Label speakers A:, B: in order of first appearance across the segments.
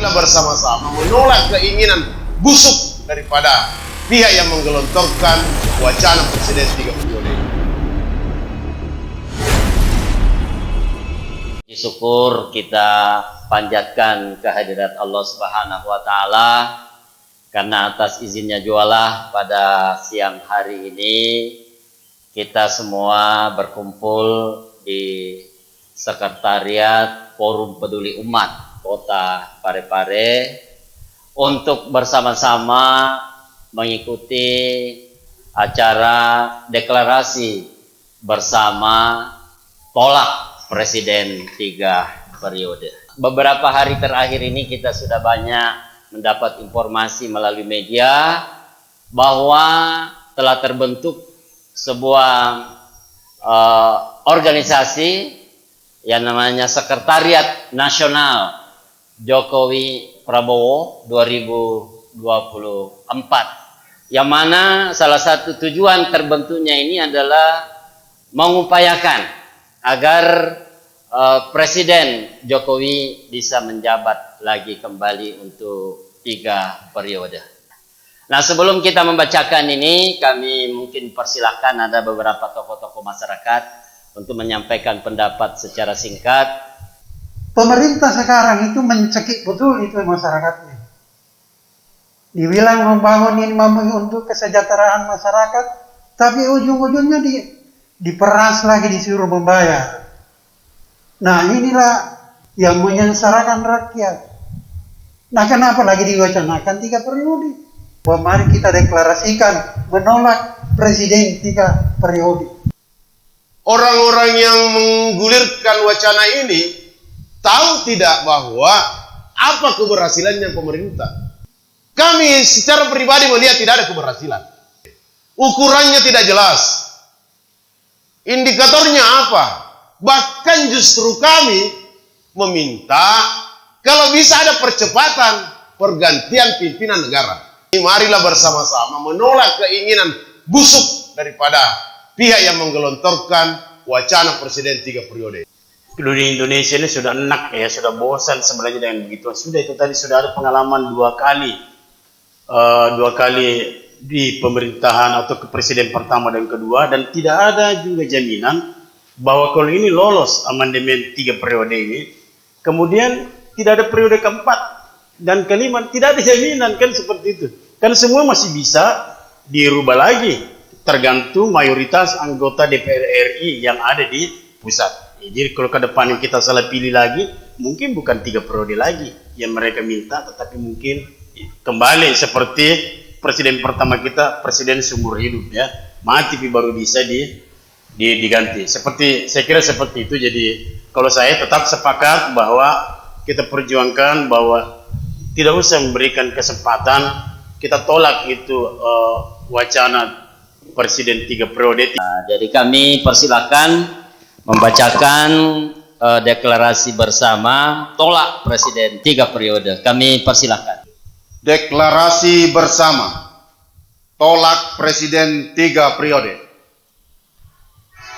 A: marilah bersama-sama menolak keinginan busuk daripada pihak yang menggelontorkan wacana Presiden 3 periode.
B: Syukur kita panjatkan kehadirat Allah Subhanahu wa Ta'ala, karena atas izinnya jualah pada siang hari ini kita semua berkumpul di Sekretariat Forum Peduli Umat Kota Parepare untuk bersama-sama mengikuti acara deklarasi bersama tolak Presiden 3 periode. Beberapa hari terakhir ini kita sudah banyak mendapat informasi melalui media bahwa telah terbentuk sebuah organisasi yang namanya Sekretariat Nasional Jokowi Prabowo 2024, yang mana salah satu tujuan terbentuknya ini adalah mengupayakan agar Presiden Jokowi bisa menjabat lagi kembali untuk 3 periode. Nah, sebelum kita membacakan ini, kami mungkin persilahkan ada beberapa tokoh-tokoh masyarakat untuk menyampaikan pendapat secara singkat.
C: Pemerintah sekarang itu mencekik betul itu masyarakatnya. Dibilang membangun ini untuk kesejahteraan masyarakat, tapi ujung-ujungnya diperas lagi, disuruh membayar. Nah, inilah yang menyengsarakan rakyat. Nah, kenapa lagi diwacanakan 3 periode? Mari kita deklarasikan menolak Presiden 3 periode.
A: Orang-orang yang menggulirkan wacana ini tahu tidak bahwa apa keberhasilannya pemerintah? Kami secara pribadi melihat tidak ada keberhasilan. Ukurannya tidak jelas. Indikatornya apa? Bahkan justru kami meminta kalau bisa ada percepatan pergantian pimpinan negara. Marilah bersama-sama menolak keinginan busuk daripada pihak yang menggelontorkan wacana Presiden 3 periode.
D: Dunia Indonesia ini sudah enak ya, sudah bosan sebenarnya dengan begitu. Sudah itu tadi sudah ada pengalaman dua kali di pemerintahan atau ke presiden pertama dan kedua, dan tidak ada juga jaminan bahwa kalau ini lolos amandemen 3 periode ini, kemudian tidak ada periode keempat dan kelima, tidak ada jaminan kan seperti itu. Kan semua masih bisa dirubah lagi tergantung mayoritas anggota DPR RI yang ada di pusat. Jadi kalau ke depan yang kita salah pilih lagi, mungkin bukan 3 periode lagi yang mereka minta, tetapi mungkin kembali seperti presiden pertama kita, presiden seumur hidup ya, mati baru bisa diganti. Saya kira seperti itu. Jadi kalau saya tetap sepakat bahwa kita perjuangkan bahwa tidak usah memberikan kesempatan, kita tolak itu wacana presiden 3 periode.
B: Nah, jadi kami persilakan membacakan deklarasi bersama tolak Presiden 3 periode. Kami persilakan.
A: Deklarasi bersama tolak Presiden 3 periode.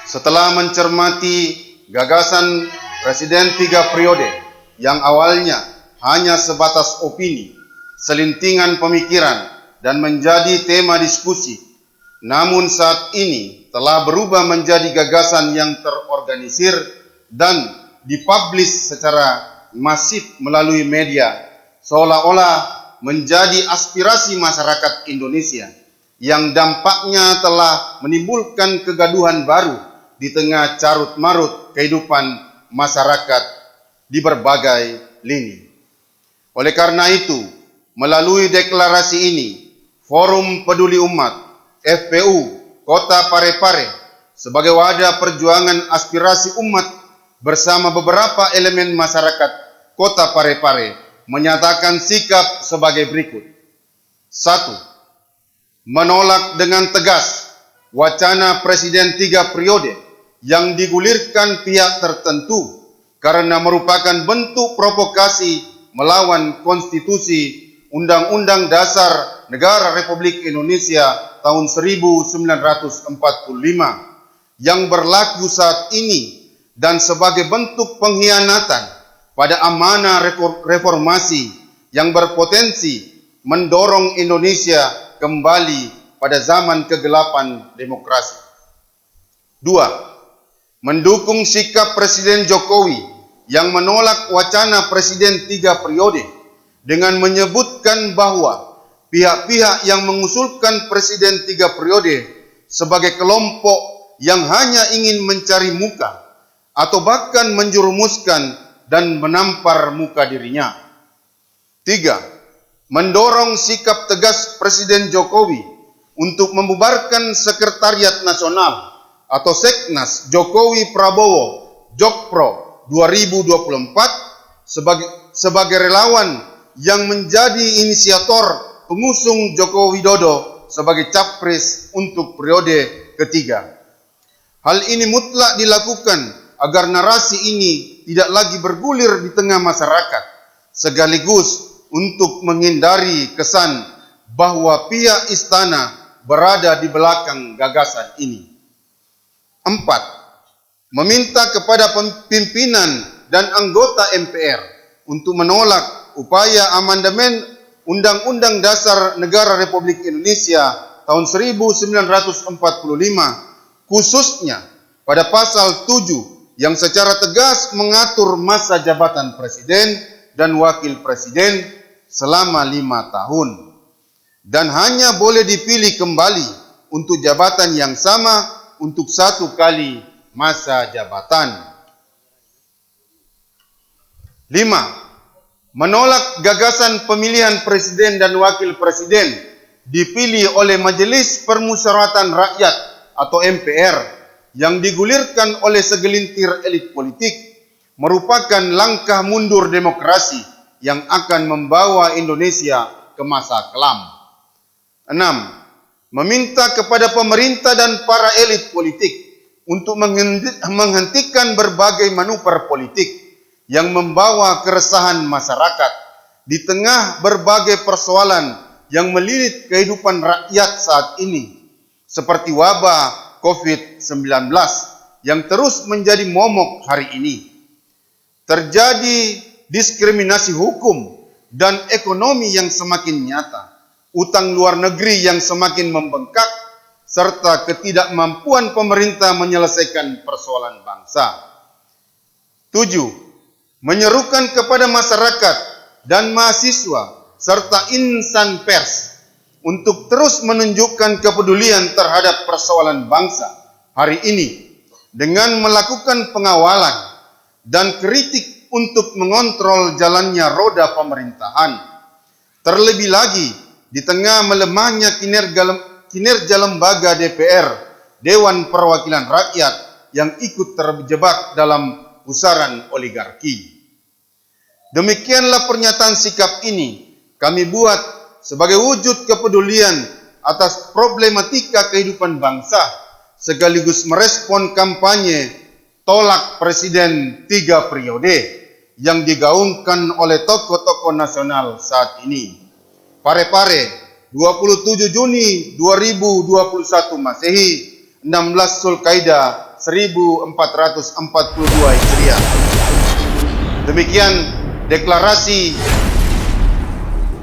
A: Setelah mencermati gagasan Presiden 3 periode yang awalnya hanya sebatas opini, selintingan pemikiran, dan menjadi tema diskusi, namun saat ini telah berubah menjadi gagasan yang terorganisir dan dipublish secara masif melalui media, seolah-olah menjadi aspirasi masyarakat Indonesia yang dampaknya telah menimbulkan kegaduhan baru di tengah carut-marut kehidupan masyarakat di berbagai lini. Oleh karena itu, melalui deklarasi ini, Forum Peduli Umat FPU Kota Parepare sebagai wadah perjuangan aspirasi umat bersama beberapa elemen masyarakat Kota Parepare menyatakan sikap sebagai berikut. 1. Menolak dengan tegas wacana Presiden 3 periode yang digulirkan pihak tertentu karena merupakan bentuk provokasi melawan konstitusi Undang-Undang Dasar Negara Republik Indonesia tahun 1945 yang berlaku saat ini dan sebagai bentuk pengkhianatan pada amanah reformasi
E: yang berpotensi mendorong Indonesia kembali pada zaman kegelapan demokrasi. 2. Mendukung sikap Presiden Jokowi yang menolak wacana Presiden 3 periode dengan menyebutkan bahwa pihak-pihak yang mengusulkan Presiden 3 periode sebagai kelompok yang hanya ingin mencari muka atau bahkan menjerumuskan dan menampar muka dirinya. 3. Mendorong sikap tegas Presiden Jokowi untuk membubarkan Sekretariat Nasional atau Seknas Jokowi Prabowo Jokpro 2024 sebagai relawan yang menjadi inisiator pengusung Joko Widodo sebagai capres untuk periode ketiga. Hal ini mutlak dilakukan agar narasi ini tidak lagi bergulir di tengah masyarakat, sekaligus untuk menghindari kesan bahwa pihak istana berada di belakang gagasan ini. 4. Meminta kepada pimpinan dan anggota MPR untuk menolak upaya amandemen Undang-Undang Dasar Negara Republik Indonesia tahun 1945, khususnya pada pasal 7 yang secara tegas mengatur masa jabatan presiden dan wakil presiden selama 5 tahun dan hanya boleh dipilih kembali untuk jabatan yang sama untuk 1 kali masa jabatan. 5. Menolak gagasan pemilihan presiden dan wakil presiden dipilih oleh Majelis Permusyawaratan Rakyat atau MPR yang digulirkan oleh segelintir elit politik merupakan langkah mundur demokrasi yang akan membawa Indonesia ke masa kelam. 6. Meminta kepada pemerintah dan para elit politik untuk menghentikan berbagai manuver politik yang membawa keresahan masyarakat di tengah berbagai persoalan yang melilit kehidupan rakyat saat ini, seperti wabah COVID-19 yang terus menjadi momok hari ini. Terjadi diskriminasi hukum dan ekonomi yang semakin nyata, utang luar negeri yang semakin membengkak, serta ketidakmampuan pemerintah menyelesaikan persoalan bangsa. 7. Menyerukan kepada masyarakat dan mahasiswa serta insan pers untuk terus menunjukkan kepedulian terhadap persoalan bangsa hari ini dengan melakukan pengawalan dan kritik untuk mengontrol jalannya roda pemerintahan. Terlebih lagi di tengah melemahnya kinerja lembaga DPR, Dewan Perwakilan Rakyat yang ikut terjebak dalam pusaran oligarki. Demikianlah pernyataan sikap ini kami buat sebagai wujud kepedulian atas problematika kehidupan bangsa, sekaligus merespon kampanye tolak Presiden 3 periode yang digaungkan oleh tokoh-tokoh nasional saat ini. Parepare, 27 Juni 2021 Masehi, 16 Zulkaidah 1442 Hijriah. Demikian deklarasi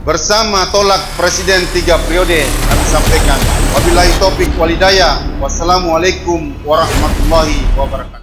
E: bersama tolak Presiden 3 periode kami sampaikan. Wabillahi taufik walhidayah. Wassalamualaikum warahmatullahi wabarakatuh.